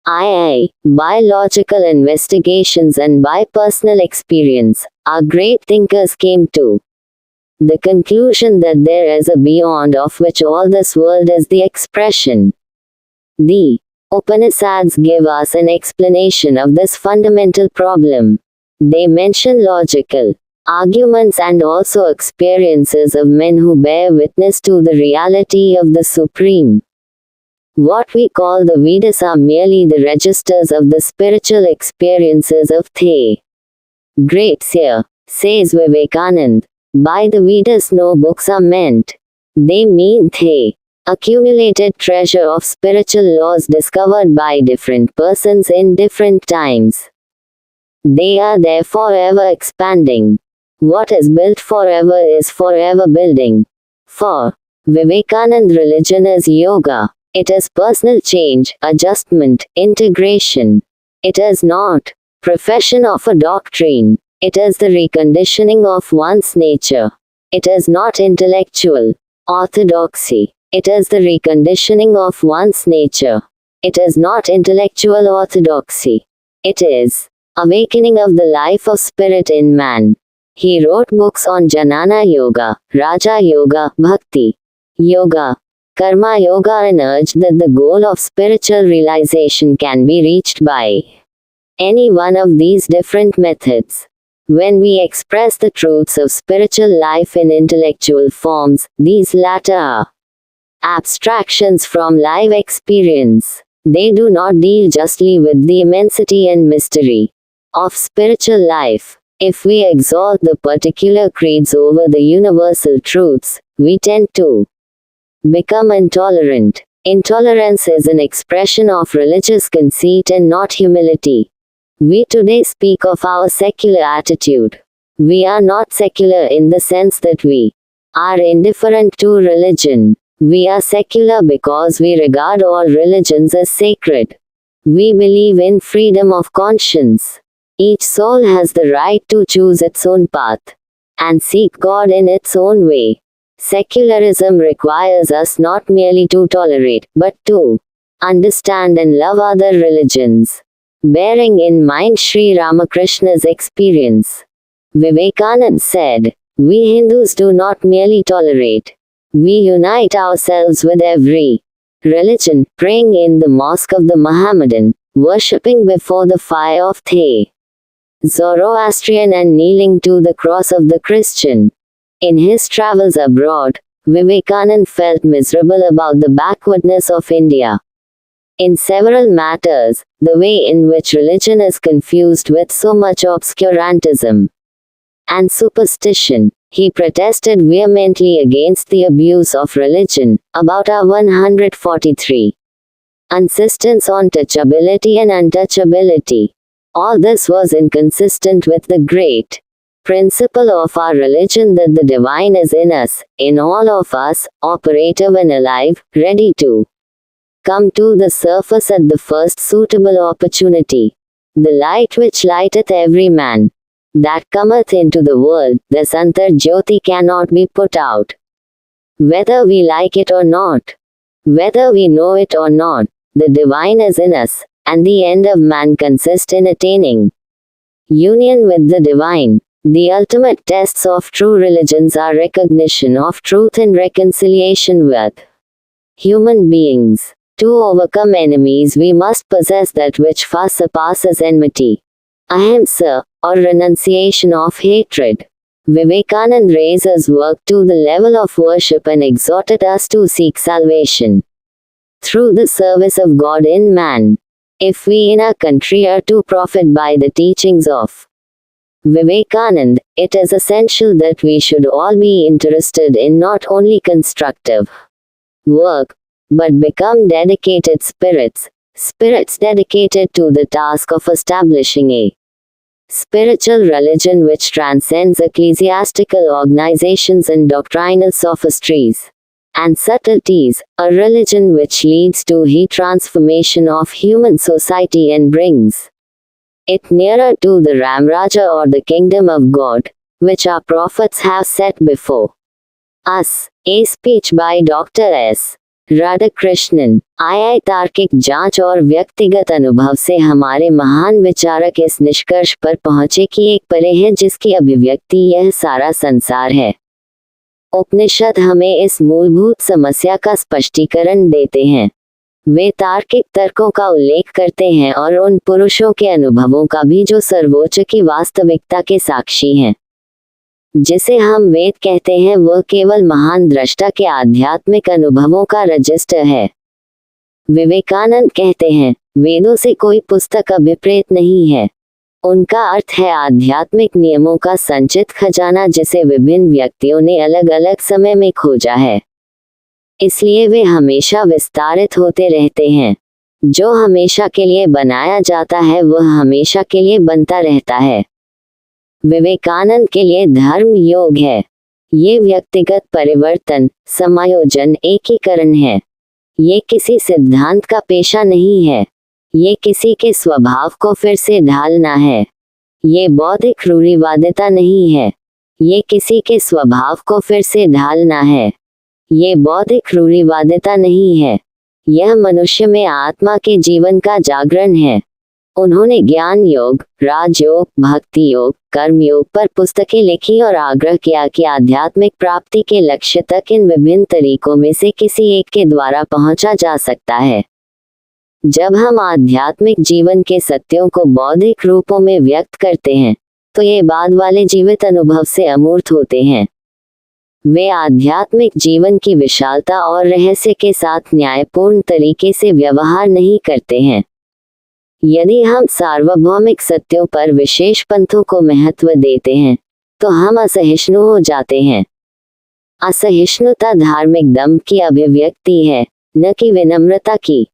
II, biological investigations and by personal experience, our great thinkers came to the conclusion that there is a beyond of which all this world is the expression. The Upanishads give us an explanation of this fundamental problem. They mention logical arguments and also experiences of men who bear witness to the reality of the Supreme. What we call the Vedas are merely the registers of the spiritual experiences of the great seer, says Vivekanand. By the Vedas no books are meant. They mean the accumulated treasure of spiritual laws discovered by different persons in different times. They are therefore ever expanding. What is built forever is forever building. For Vivekanand, religion is yoga. It is personal change, adjustment, integration. It is not profession of a doctrine. It is the reconditioning of one's nature. It is not intellectual orthodoxy. It is the reconditioning of one's nature. It is not intellectual orthodoxy. It is awakening of the life of spirit in man. He wrote books on Jnana Yoga, Raja Yoga, Bhakti Yoga, Karma Yoga and urged that the goal of spiritual realization can be reached by any one of these different methods. When we express the truths of spiritual life in intellectual forms, these latter are abstractions from live experience. They do not deal justly with the immensity and mystery of spiritual life. If we exalt the particular creeds over the universal truths, we tend to become intolerant. Intolerance is an expression of religious conceit and not humility. We today speak of our secular attitude. We are not secular in the sense that we are indifferent to religion. We are secular because we regard all religions as sacred. We believe in freedom of conscience. Each soul has the right to choose its own path and seek God in its own way. Secularism requires us not merely to tolerate, but to understand and love other religions, bearing in mind Sri Ramakrishna's experience. Vivekanand said, "We Hindus do not merely tolerate. We unite ourselves with every religion, praying in the mosque of the Mohammedan, worshipping before the fire of the Zoroastrian and kneeling to the cross of the Christian." In his travels abroad, Vivekanand felt miserable about the backwardness of India. In several matters, the way in which religion is confused with so much obscurantism and superstition, he protested vehemently against the abuse of religion. About our 143. Insistence on touchability and untouchability. All this was inconsistent with the great principle of our religion that the divine is in us, in all of us, operative and alive, ready to come to the surface at the first suitable opportunity. The light which lighteth every man that cometh into the world, this Antarjyoti cannot be put out. Whether we like it or not, whether we know it or not, the divine is in us, and the end of man consists in attaining union with the divine. The ultimate tests of true religions are recognition of truth and reconciliation with human beings. To overcome enemies we must possess that which far surpasses enmity. Ahimsa, or renunciation of hatred. Vivekanand raised his work to the level of worship and exhorted us to seek salvation through the service of God in man. If we in our country are to profit by the teachings of Vivekanand, it is essential that we should all be interested in not only constructive work, but become dedicated spirits dedicated to the task of establishing a spiritual religion which transcends ecclesiastical organizations and doctrinal sophistries and subtleties, a religion which leads to the transformation of human society and brings it nearer to the Ramraja or the kingdom of God, which our prophets have set before us. A speech by Dr. S. Radhakrishnan. आई तार्किक जांच और व्यक्तिगत अनुभव से हमारे महान विचारक इस निष्कर्ष पर पहुंचे कि एक परे है जिसकी अभिव्यक्ति यह सारा संसार है। उपनिषद हमें इस मूलभूत समस्या का स्पष्टीकरण देते हैं। वे तार्किक तर्कों का उल्लेख करते हैं और उन पुरुषों के अनुभवों का भी जो सर्वोच्च की वास्तविकता के साक्षी हैं। जिसे हम वेद कहते हैं वह केवल महान दृष्टा के आध्यात्मिक अनुभवों का रजिस्टर है। विवेकानंद कहते हैं, वेदों से कोई पुस्तक अभिप्रेत नहीं है। उनका अर्थ है आध्यात्मिक नियमों का संचित खजाना जिसे विभिन्न व्यक्तियों ने अलग अलग समय में खोजा है। इसलिए वे हमेशा विस्तारित होते रहते हैं। जो हमेशा के लिए बनाया जाता है वह हमेशा के लिए बनता रहता है। विवेकानंद के लिए धर्म योग है। ये व्यक्तिगत परिवर्तन, समायोजन, एकीकरण है। ये किसी सिद्धांत का पेशा नहीं है। ये किसी के स्वभाव को फिर से ढालना है। ये बौद्धिक रूढ़िवादिता नहीं है। ये किसी के स्वभाव को फिर से ढालना है। ये बौद्धिक रूढ़िवादिता नहीं है। यह मनुष्य में आत्मा के जीवन का जागरण है। उन्होंने ज्ञान योग, राजयोग, भक्ति योग, कर्म योग पर पुस्तकें लिखी और आग्रह किया कि आध्यात्मिक प्राप्ति के लक्ष्य तक इन विभिन्न तरीकों में से किसी एक के द्वारा पहुंचा जा सकता है। जब हम आध्यात्मिक जीवन के सत्यों को बौद्धिक रूपों में व्यक्त करते हैं तो ये बाद वाले जीवित अनुभव से अमूर्त होते हैं। वे आध्यात्मिक जीवन की विशालता और रहस्य के साथ न्यायपूर्ण तरीके से व्यवहार नहीं करते हैं। यदि हम सार्वभौमिक सत्यों पर विशेष पंथों को महत्व देते हैं तो हम असहिष्णु हो जाते हैं। असहिष्णुता धार्मिक दम्भ की अभिव्यक्ति है, न कि विनम्रता की।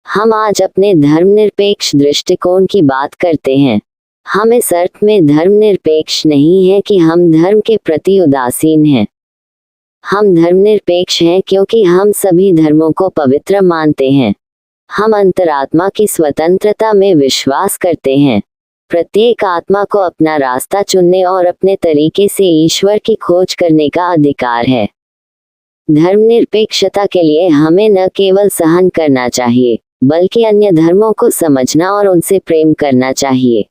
हम आज अपने धर्मनिरपेक्ष दृष्टिकोण की बात करते हैं। हम इस अर्थ में धर्मनिरपेक्ष नहीं है कि हम धर्म के प्रति उदासीन हैं। हम धर्मनिरपेक्ष हैं क्योंकि हम सभी धर्मों को पवित्र मानते हैं। हम अंतरात्मा की स्वतंत्रता में विश्वास करते हैं। प्रत्येक आत्मा को अपना रास्ता चुनने और अपने तरीके से ईश्वर की खोज करने का अधिकार है। धर्मनिरपेक्षता के लिए हमें न केवल सहन करना चाहिए बल्कि अन्य धर्मों को समझना और उनसे प्रेम करना चाहिए।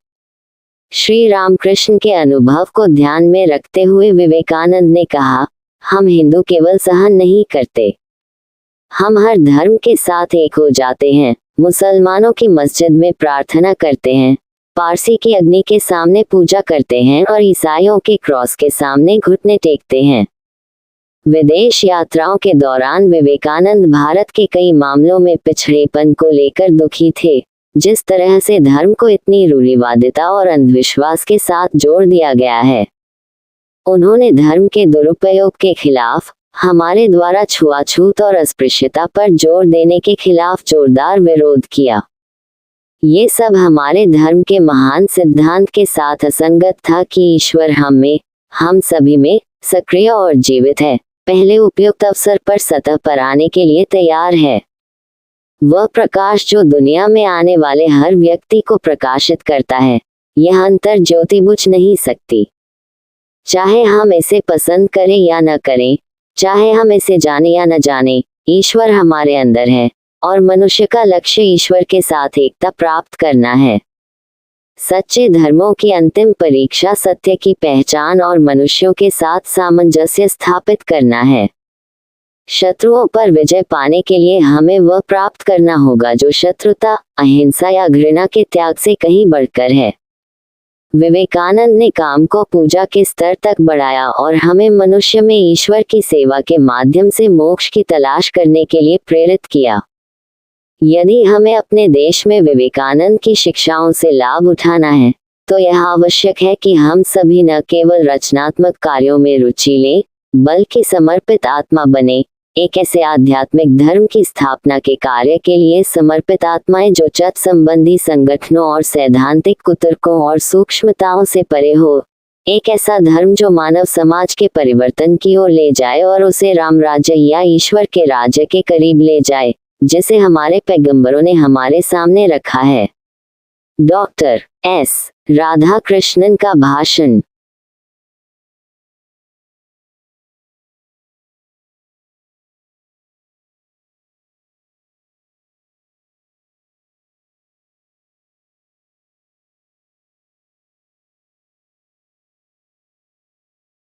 श्री रामकृष्ण के अनुभव को ध्यान में रखते हुए विवेकानंद ने कहा, हम हिंदू केवल सहन नहीं करते, हम हर धर्म के साथ एक हो जाते हैं। मुसलमानों की मस्जिद में प्रार्थना करते हैं, पारसी की अग्नि के सामने पूजा करते हैं और ईसाइयों के क्रॉस के सामने घुटने टेकते हैं। विदेश यात्राओं के दौरान विवेकानंद भारत के कई मामलों में पिछड़ेपन को लेकर दुखी थे। जिस तरह से धर्म को इतनी रूढ़िवादिता और अंधविश्वास के साथ जोड़ दिया गया है। उन्होंने धर्म के दुरुपयोग के खिलाफ, हमारे द्वारा छुआछूत और अस्पृश्यता पर जोर देने के खिलाफ जोरदार विरोध किया। ये सब हमारे धर्म के महान सिद्धांत के साथ असंगत था कि ईश्वर हम सभी में सक्रिय और जीवित है, पहले उपयुक्त अवसर पर सतह पर आने के लिए तैयार है। वह प्रकाश जो दुनिया में आने वाले हर व्यक्ति को प्रकाशित करता है। यह अंतर ज्योति बुझ नहीं सकती। चाहे हम इसे पसंद करें या न करें, चाहे हम इसे जाने या न जाने, ईश्वर हमारे अंदर है और मनुष्य का लक्ष्य ईश्वर के साथ एकता प्राप्त करना है। सच्चे धर्मों की अंतिम परीक्षा सत्य की पहचान और मनुष्यों के साथ सामंजस्य स्थापित करना है। शत्रुओं पर विजय पाने के लिए हमें वह प्राप्त करना होगा जो शत्रुता, अहिंसा या घृणा के त्याग से कहीं बढ़कर है। विवेकानंद ने काम को पूजा के स्तर तक बढ़ाया और हमें मनुष्य में ईश्वर की सेवा के माध्यम से मोक्ष की तलाश करने के लिए प्रेरित किया। यदि हमें अपने देश में विवेकानंद की शिक्षाओं से लाभ उठाना है तो यह आवश्यक है कि हम सभी न केवल रचनात्मक कार्यों में रुचि लें बल्कि समर्पित आत्मा बने। एक ऐसे आध्यात्मिक धर्म की स्थापना के कार्य के लिए समर्पित आत्माएं जो चत संबंधी संगठनों और सैद्धांतिक कुतर्कों और सूक्ष्मताओं से परे हो। एक ऐसा धर्म जो मानव समाज के परिवर्तन की ओर ले जाए और उसे राम राज्य या ईश्वर के राज्य के करीब ले जाए, जिसे हमारे पैगंबरों ने हमारे सामने रखा है। Doctor S. राधाकृष्णन का भाषण।